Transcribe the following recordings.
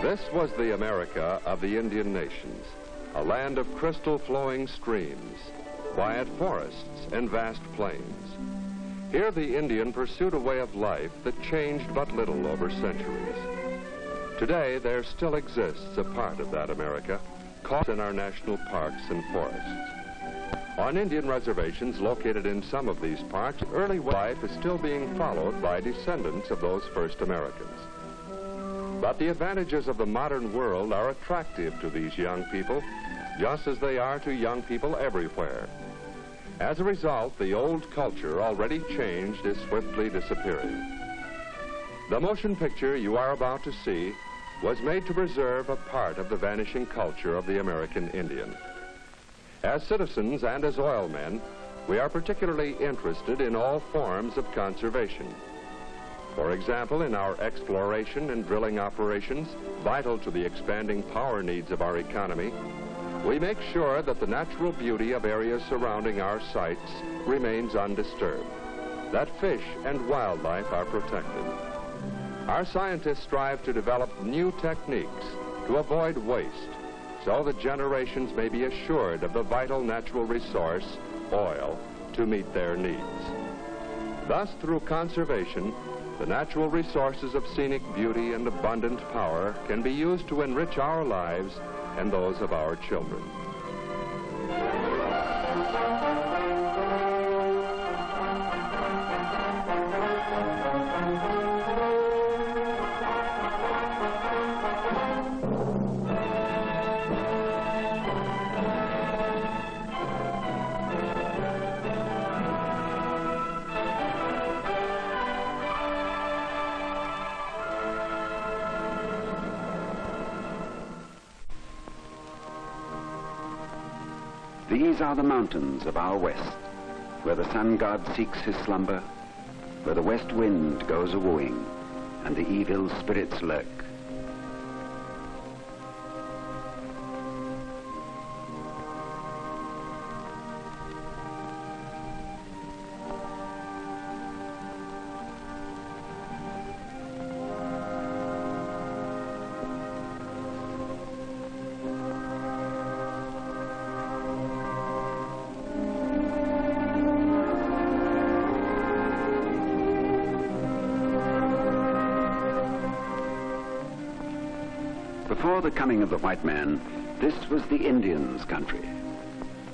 This was the America of the Indian nations, a land of crystal-flowing streams, quiet forests, and vast plains. Here the Indian pursued a way of life that changed but little over centuries. Today, there still exists a part of that America, caught in our national parks and forests. On Indian reservations located in some of these parks, early life is still being followed by descendants of those first Americans. But the advantages of the modern world are attractive to these young people, just as they are to young people everywhere. As a result, the old culture, already changed, is swiftly disappearing. The motion picture you are about to see was made to preserve a part of the vanishing culture of the American Indian. As citizens and as oilmen, we are particularly interested in all forms of conservation. For example, in our exploration and drilling operations, vital to the expanding power needs of our economy, we make sure that the natural beauty of areas surrounding our sites remains undisturbed, that fish and wildlife are protected. Our scientists strive to develop new techniques to avoid waste, so that generations may be assured of the vital natural resource, oil, to meet their needs. Thus, through conservation, the natural resources of scenic beauty and abundant power can be used to enrich our lives and those of our children. These are the mountains of our west, where the sun god seeks his slumber, where the west wind goes a-wooing, and the evil spirits lurk. Before the coming of the white man, this was the Indians' country.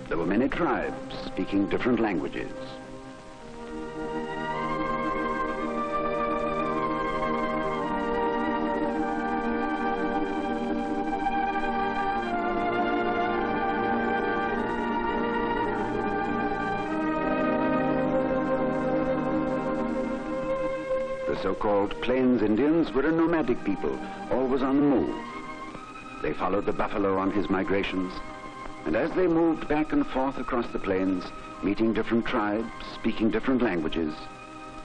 There were many tribes speaking different languages. The so-called Plains Indians were a nomadic people, always on the move. They followed the buffalo on his migrations, and as they moved back and forth across the plains, meeting different tribes, speaking different languages,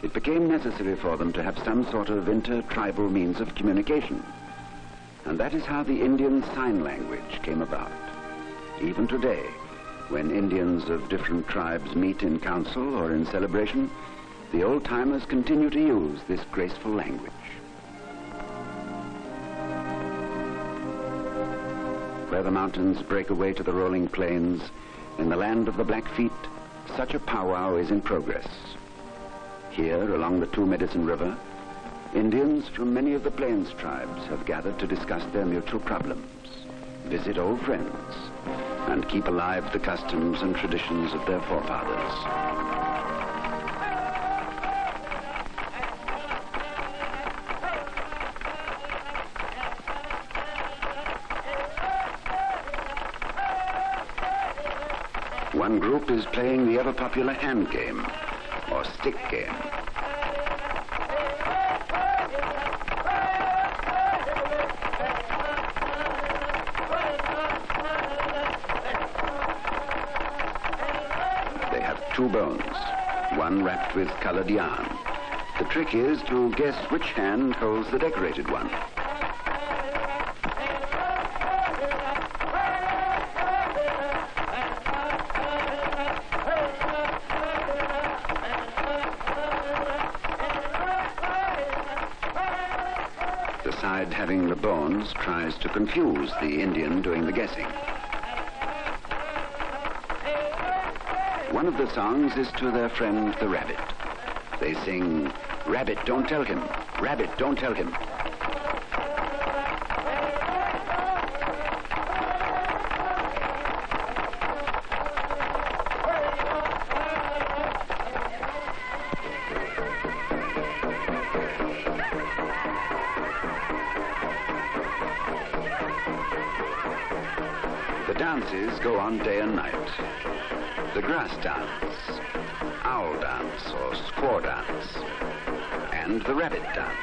it became necessary for them to have some sort of inter-tribal means of communication. And that is how the Indian Sign Language came about. Even today, when Indians of different tribes meet in council or in celebration, the old-timers continue to use this graceful language. Where the mountains break away to the rolling plains, in the land of the Blackfeet, such a powwow is in progress. Here, along the Two Medicine River, Indians from many of the Plains tribes have gathered to discuss their mutual problems, visit old friends, and keep alive the customs and traditions of their forefathers. One group is playing the ever-popular hand game, or stick game. They have two bones, one wrapped with colored yarn. The trick is to guess which hand holds the decorated one. The side having the bones tries to confuse the Indian doing the guessing. One of the songs is to their friend the rabbit. They sing, "Rabbit, don't tell him. Rabbit, don't tell him." The dances go on day and night. The grass dance, owl dance or squaw dance, and the rabbit dance.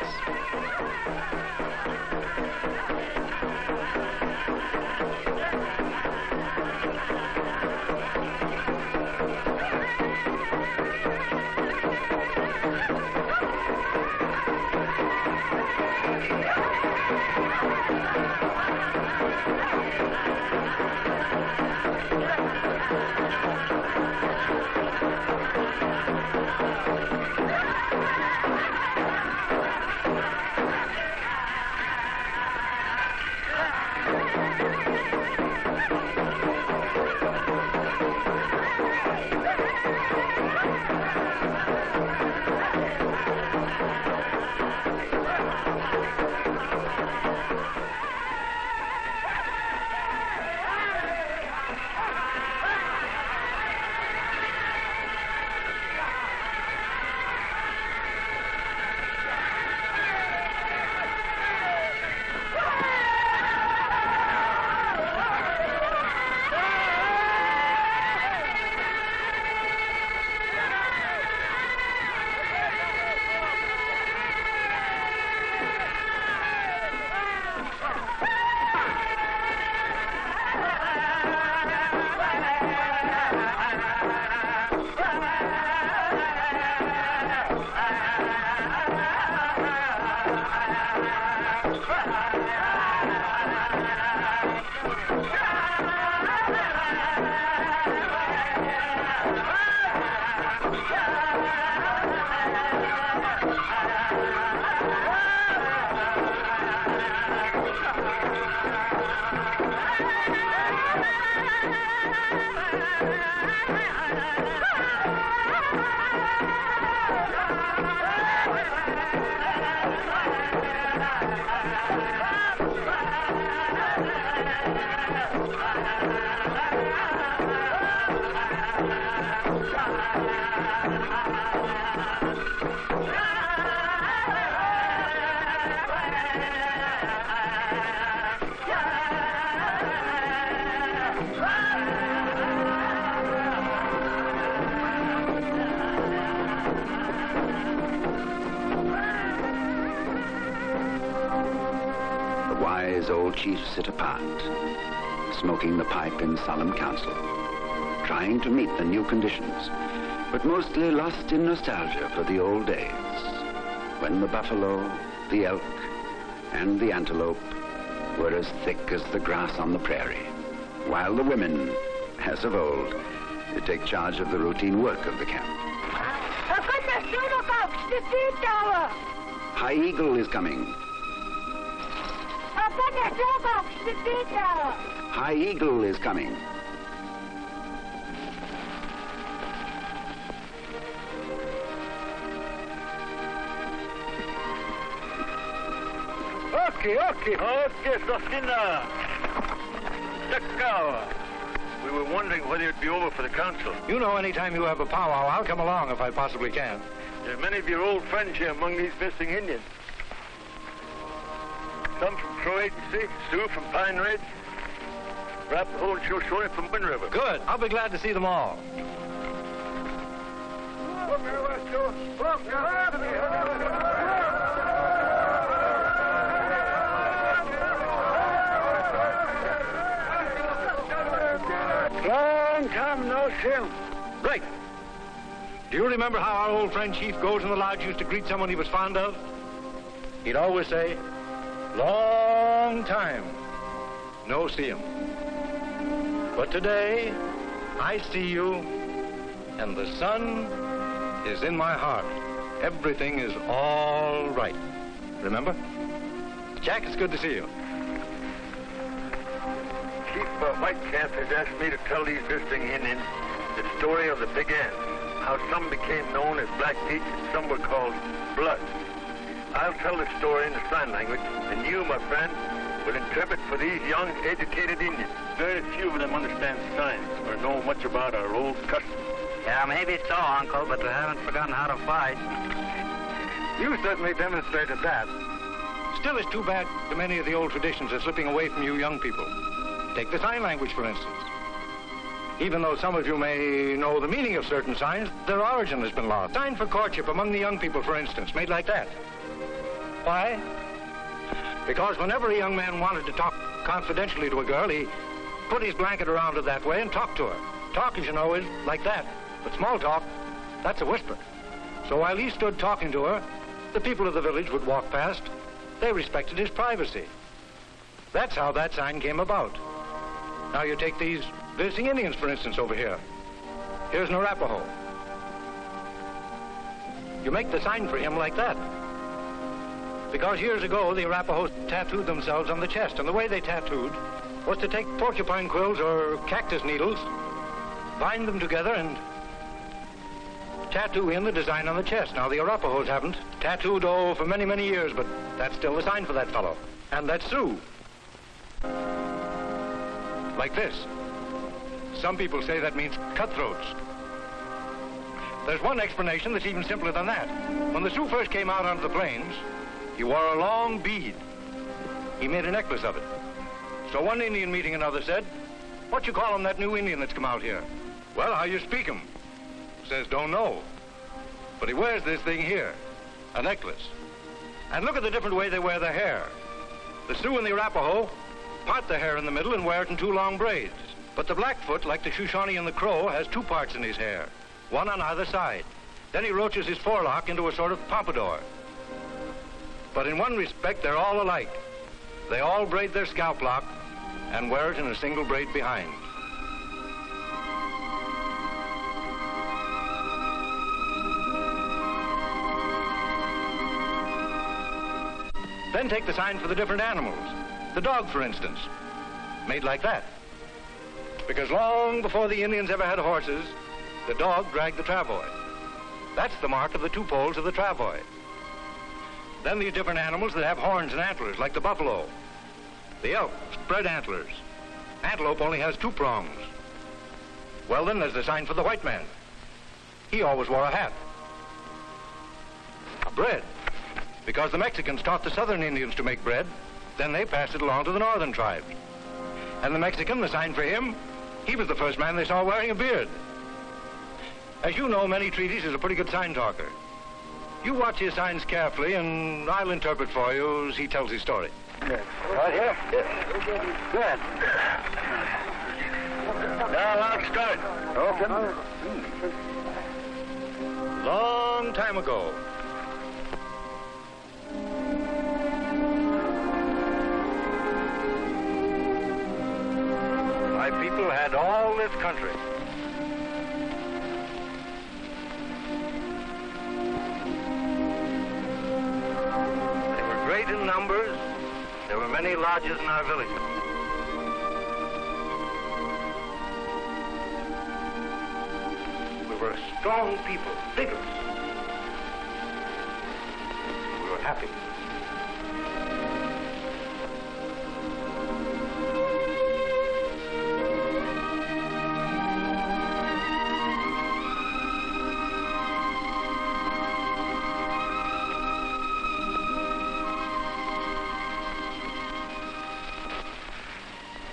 Old chiefs sit apart, smoking the pipe in solemn council, trying to meet the new conditions, but mostly lost in nostalgia for the old days, when the buffalo, the elk, and the antelope were as thick as the grass on the prairie, while the women, as of old, take charge of the routine work of the camp. High Eagle is coming. High Eagle is coming. Okay, Sofina. We were wondering whether it'd be over for the council. You know, anytime you have a powwow, I'll come along if I possibly can. There are many of your old friends here among these missing Indians. Some from Crow Agency, Sioux from Pine Ridge, Arapaho and Shoshone from Wind River. Good. I'll be glad to see them all. Long time no see. Right. Do you remember how our old friend Chief goes in the lodge used to greet someone he was fond of? He'd always say, "Long time no see him. But today, I see you, and the sun is in my heart. Everything is all right." Remember? Jack, it's good to see you. Chief Whitecamp has asked me to tell these visiting Indians the story of the Big Ant, how some became known as Blackfeet and some were called Blood. I'll tell the story in the sign language, and you, my friend, will interpret for these young, educated Indians. Very few of them understand signs or know much about our old customs. Yeah, maybe so, Uncle, but we haven't forgotten how to fight. You certainly demonstrated that. Still, it's too bad that many of the old traditions are slipping away from you young people. Take the sign language, for instance. Even though some of you may know the meaning of certain signs, their origin has been lost. Sign for courtship among the young people, for instance, made like that. Why? Because whenever a young man wanted to talk confidentially to a girl, he put his blanket around her that way and talked to her. Talk, as you know, is like that. But small talk, that's a whisper. So while he stood talking to her, the people of the village would walk past. They respected his privacy. That's how that sign came about. Now you take these visiting Indians, for instance, over here. Here's an Arapaho. You make the sign for him like that. Because years ago, the Arapahoes tattooed themselves on the chest, and the way they tattooed was to take porcupine quills or cactus needles, bind them together, and tattoo in the design on the chest. Now, the Arapahoes haven't tattooed, for many, many years, but that's still the sign for that fellow. And that's Sioux. Like this. Some people say that means cutthroats. There's one explanation that's even simpler than that. When the Sioux first came out onto the plains, he wore a long bead. He made a necklace of it. So one Indian meeting another said, "What you call him, that new Indian that's come out here?" "Well, how you speak him?" Says, "Don't know. But he wears this thing here, a necklace. And look at the different way they wear their hair. The Sioux and the Arapaho part their hair in the middle and wear it in two long braids. But the Blackfoot, like the Shoshone and the Crow, has two parts in his hair, one on either side. Then he roaches his forelock into a sort of pompadour. But in one respect, they're all alike. They all braid their scalp lock and wear it in a single braid behind." Then take the sign for the different animals. The dog, for instance, made like that. Because long before the Indians ever had horses, the dog dragged the travois. That's the mark of the two poles of the travois. Then these different animals that have horns and antlers, like the buffalo. The elk, spread antlers. Antelope only has two prongs. Well, then there's the sign for the white man. He always wore a hat. Bread. Because the Mexicans taught the southern Indians to make bread, then they passed it along to the northern tribes. And the Mexican, the sign for him, he was the first man they saw wearing a beard. As you know, Many Treaties is a pretty good sign talker. You watch his signs carefully, and I'll interpret for you as he tells his story. Yes. Right here? Yes. Good. Now, I'll start. Okay. Long time ago, my people had all this country. They were great in numbers. There were many lodges in our village. We were a strong people, vigorous. We were happy.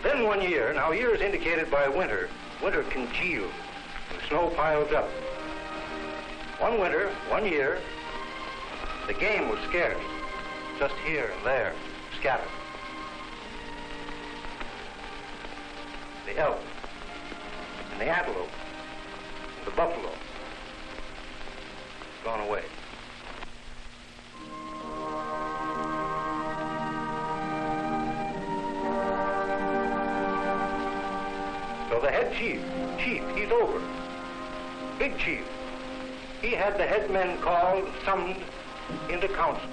Then one year, now year is indicated by winter. Winter congealed, and snow piles up. One winter, one year, the game was scarce, just here and there, scattered. The elk, and the antelope, and the buffalo, gone away. So the head chief, he's over. Big chief. He had the head men called, summoned into council.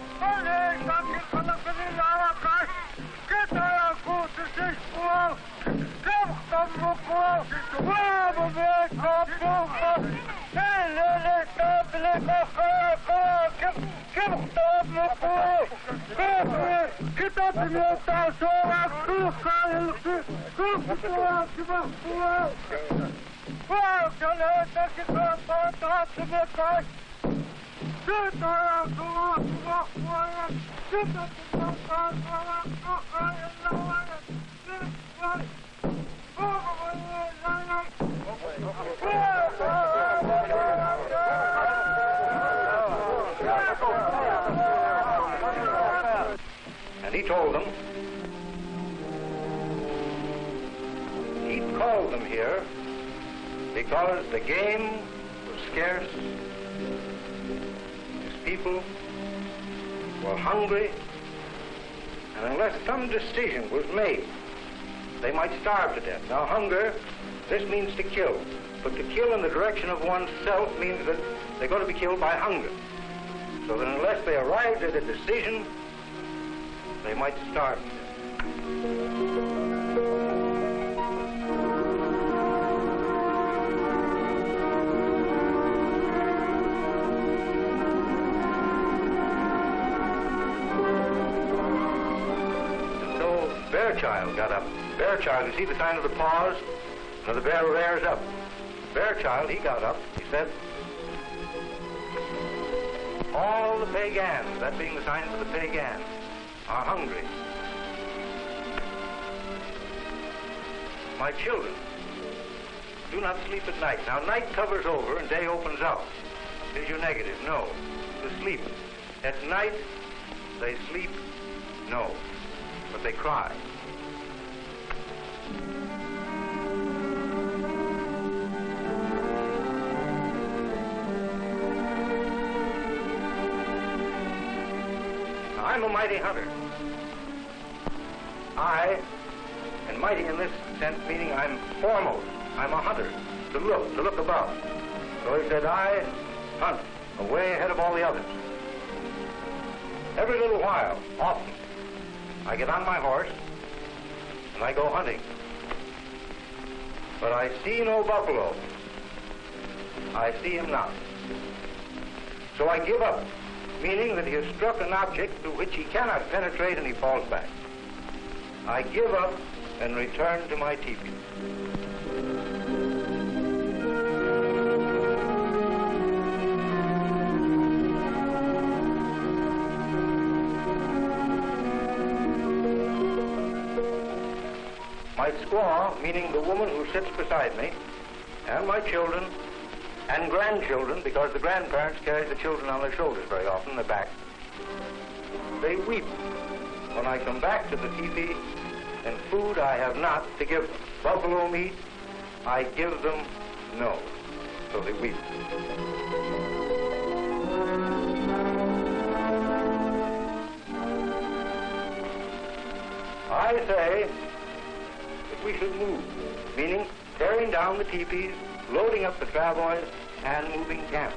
And he told them he'd called them here because the game was scarce, his people were hungry, and unless some decision was made, they might starve to death. Now, hunger, this means to kill, but to kill in the direction of oneself means that they're going to be killed by hunger. So that unless they arrived at a decision, they might starve to death. Bearchild got up. Bearchild, you see the sign of the paws? Now the bear rears up. Bearchild, he got up. He said, all the pagans, that being the sign for the pagans, are hungry. My children, do not sleep at night. Now night covers over and day opens out. Is your negative? No. To sleep. At night, they sleep? No. But they cry. Now, I'm a mighty hunter. And mighty in this sense, meaning I'm foremost. I'm a hunter, to look above. So he said, I hunt away ahead of all the others. Every little while, often, I get on my horse and I go hunting. But I see no buffalo. I see him not. So I give up, meaning that he has struck an object to which he cannot penetrate and he falls back. I give up and return to my teepee. My squaw, meaning the woman who sits beside me, and my children, and grandchildren, because the grandparents carry the children on their shoulders very often, their back, they weep when I come back to the teepee, and food I have not to give them. Buffalo meat, I give them no. So they weep. I say that we should move, meaning tearing down the teepees, loading up the travois, and moving camps.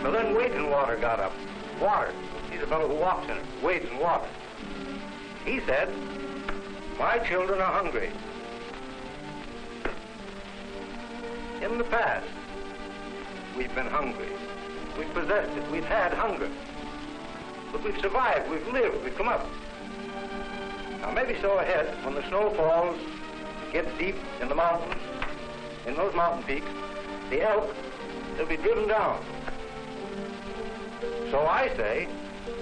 So then Wade and Water got up. Water, he's a fellow who walks in it, wades in water. He said, my children are hungry. In the past, we've been hungry. We've possessed it. We've had hunger. But we've survived. We've lived. We've come up. Now, maybe so ahead, when the snow falls, gets deep in the mountains, in those mountain peaks, the elk, they'll be driven down. So I say,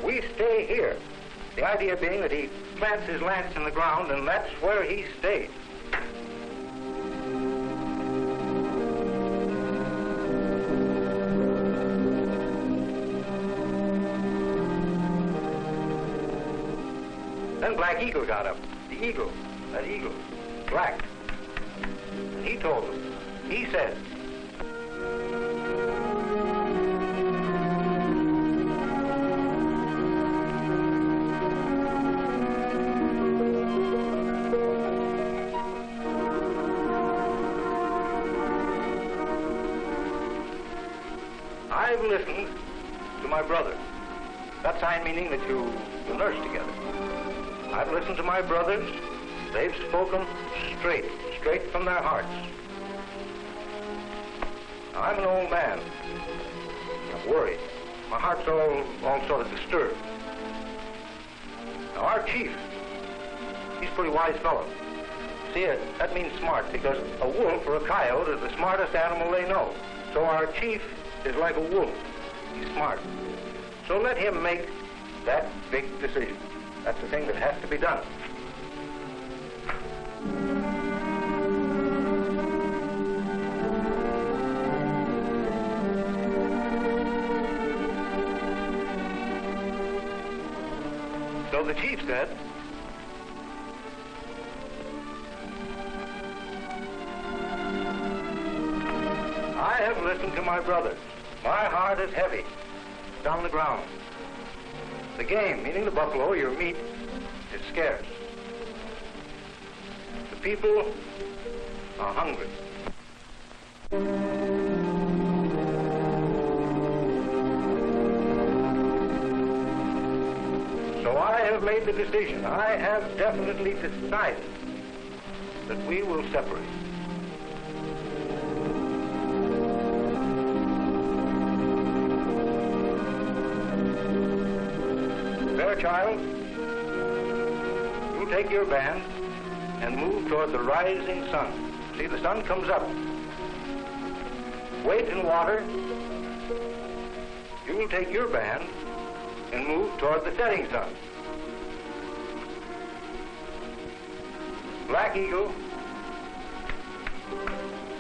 we stay here. The idea being that he plants his lance in the ground, and that's where he stays. Then Black Eagle got up. The eagle, that eagle, black. And he told them, he said, I've listened to my brother. That sign meaning that you nurse together. I've listened to my brothers. They've spoken straight from their hearts. Now, I'm an old man. I'm worried. My heart's all sort of disturbed. Now, our chief, he's a pretty wise fellow. See, that means smart, because a wolf or a coyote is the smartest animal they know. So our chief is like a wolf. He's smart. So let him make that big decision. That's the thing that has to be done. So the chief said, I have listened to my brothers. My heart is heavy. It's on the ground. The game, meaning the buffalo, your meat, is scarce. The people are hungry. So I have made the decision. I have definitely decided that we will separate. Child, you take your band and move toward the rising sun. See, the sun comes up. Wait in water. You will take your band and move toward the setting sun. Black Eagle,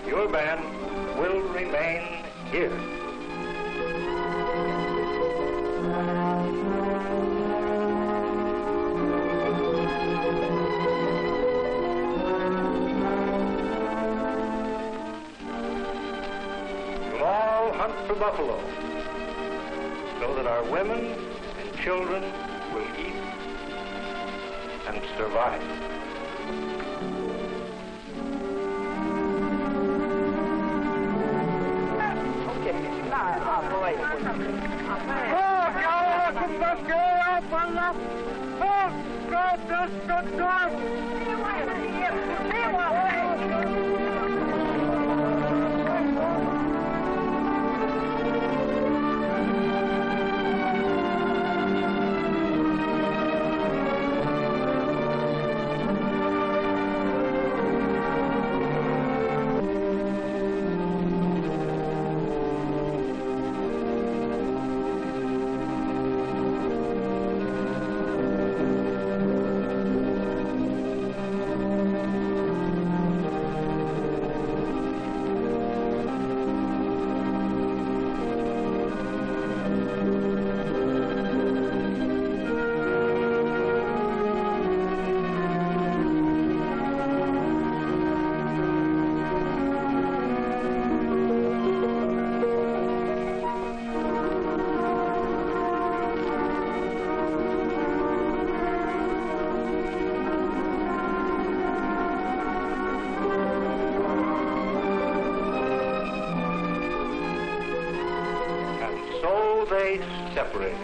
your band will remain here. For buffalo, so that our women and children will eat and survive. They separated.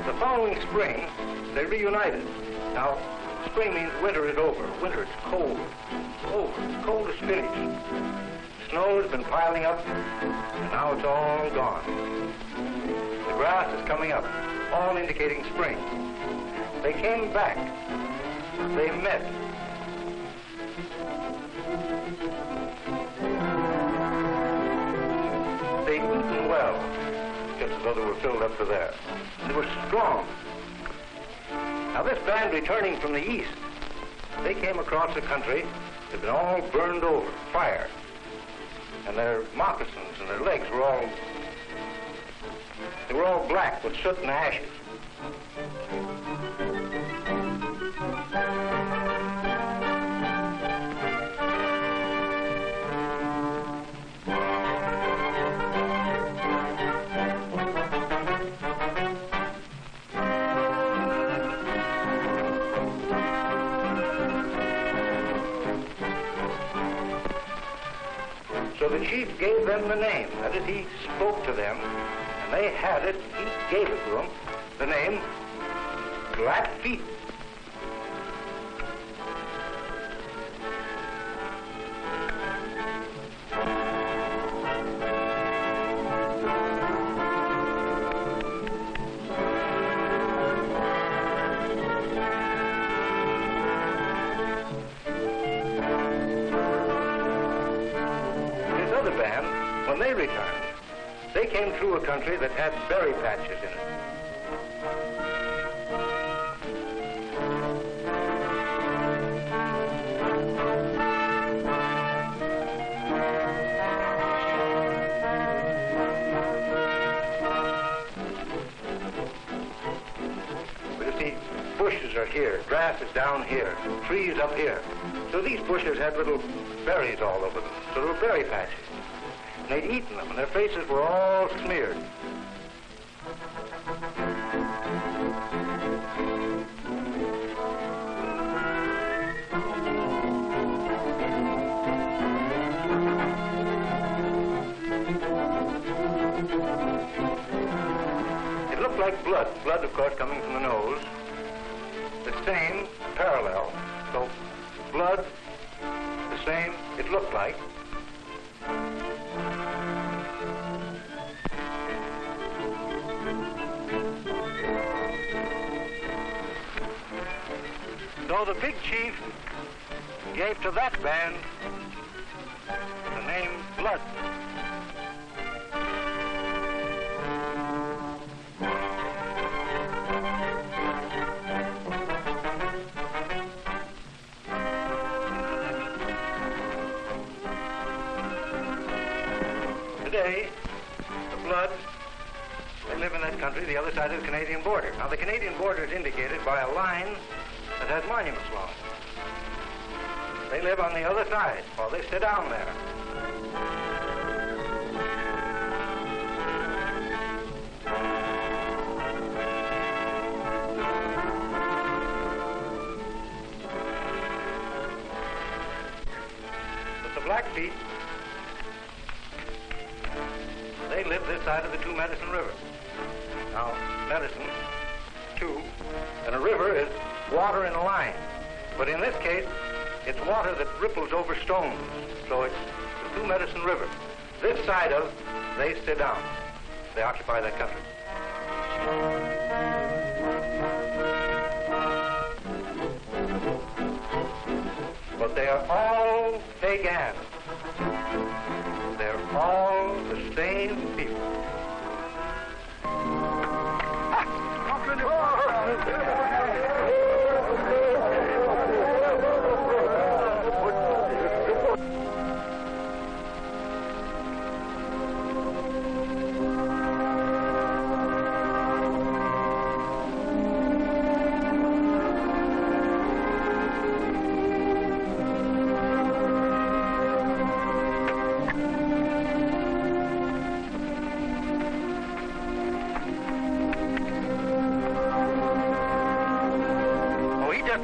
The following spring, they reunited. Now, spring means winter is over. Winter is cold. Over. Cold is finished. Snow has been piling up, and now it's all gone. The grass is coming up, all indicating spring. They came back. They met. They eaten well, just as though they were filled up to there. They were strong. Now this band returning from the east, they came across a country that had been all burned over, fire. And their moccasins and their legs were all black with soot and ashes. So the chief gave them the name. That is, he spoke to them, and they had it. He gave it to them, the name Blackfeet. When they returned, they came through a country that had berry patches in it. But you see, bushes are here, grass is down here, trees up here. So these bushes had little berries all over them, so there were berry patches. And they'd eaten them, and their faces were all smeared. It looked like blood. Blood, of course, coming from the nose. The same, parallel. So, blood, the same, it looked like. So the big chief gave to that band the name Blood. Today, the Bloods, they live in that country, the other side of the Canadian border. Now, the Canadian border is indicated by a line that has monuments along it. They live on the other side, or they sit down there. But the Blackfeet, they live this side of the Two Medicine River. Now, medicine, two, and a river is water in a line. But in this case, it's water that ripples over stones. So it's the Two Medicine River. This side of, they sit down. They occupy that country. But they are all pagan. They're all the same people.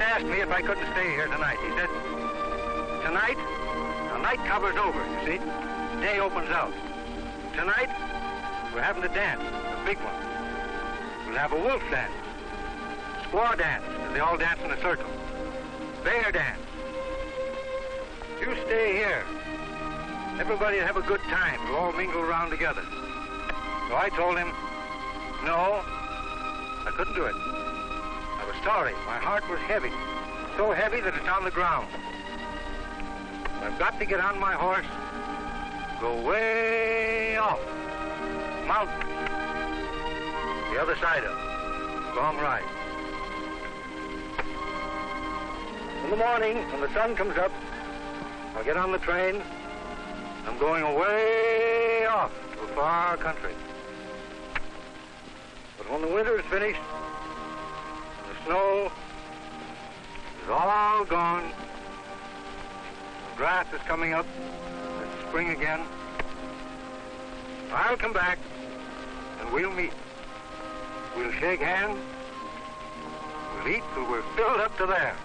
Asked me if I couldn't stay here tonight. He said, tonight, the night cover's over, you see. The day opens out. Tonight, we're having a dance, a big one. We'll have a wolf dance, squaw dance, they all dance in a circle, bear dance. You stay here. Everybody will have a good time. We'll all mingle around together. So I told him, no, I couldn't do it. I was sorry. My heart was heavy. So heavy that it's on the ground. I've got to get on my horse, go way off, mountain, the other side of it, long ride. In the morning, when the sun comes up, I'll get on the train. I'm going away off to a far country. But when the winter is finished, the snow is all gone. The grass is coming up. It's spring again. I'll come back and we'll meet. We'll shake hands. We'll eat till we're filled up to there.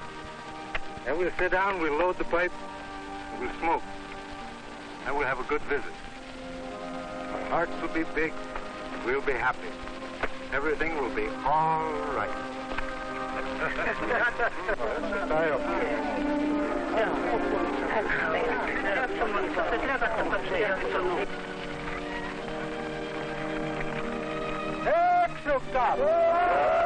Then we'll sit down, we'll load the pipe, and we'll smoke. and we'll have a good visit. Our hearts will be big, and we'll be happy. Everything will be all right. Extra stop!